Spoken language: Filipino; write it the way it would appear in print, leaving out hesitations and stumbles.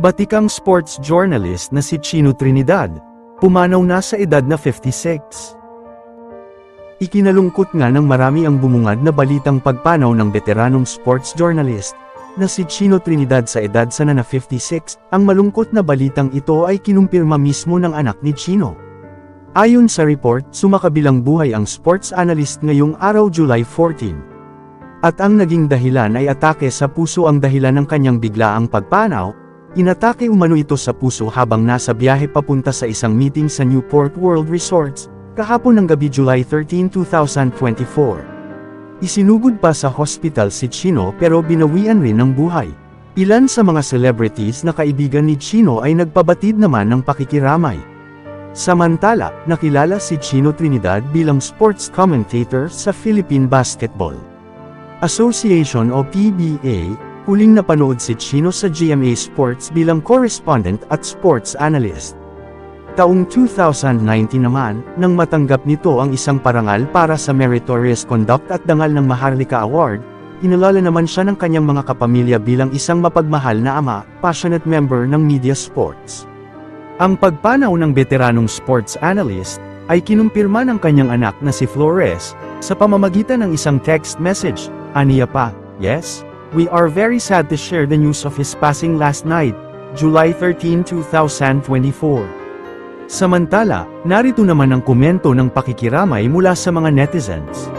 Batikang sports journalist na si Chino Trinidad, pumanaw na sa edad na 56. Ikinalungkot nga ng marami ang bumungad na balitang pagpanaw ng veteranong sports journalist na si Chino Trinidad sa edad sana na 56. Ang malungkot na balitang ito ay kinumpirma mismo ng anak ni Chino. Ayon sa report, sumakabilang buhay ang sports analyst ngayong araw July 14. At ang naging dahilan ay atake sa puso. Ang dahilan ng kanyang biglaang pagpanaw, inatake umano ito sa puso habang nasa biyahe papunta sa isang meeting sa Newport World Resorts, kahapon ng gabi July 13, 2024. Isinugod pa sa hospital si Chino pero binawian rin ng buhay. Ilan sa mga celebrities na kaibigan ni Chino ay nagpabatid naman ng pakikiramay. Samantala, nakilala si Chino Trinidad bilang sports commentator sa Philippine Basketball Association o PBA. Huling napanood si Chino sa GMA Sports bilang correspondent at sports analyst. Taong 2019 naman, nang matanggap nito ang isang parangal para sa Meritorious Conduct at dangal ng Maharlika Award, inalala naman siya ng kanyang mga kapamilya bilang isang mapagmahal na ama, passionate member ng media sports. Ang pagpanaw ng veteranong sports analyst ay kinumpirma ng kanyang anak na si Flores sa pamamagitan ng isang text message. Aniya pa, "Yes? We are very sad to share the news of his passing last night, July 13, 2024. Samantala, narito naman ang komento ng pakikiramay mula sa mga netizens.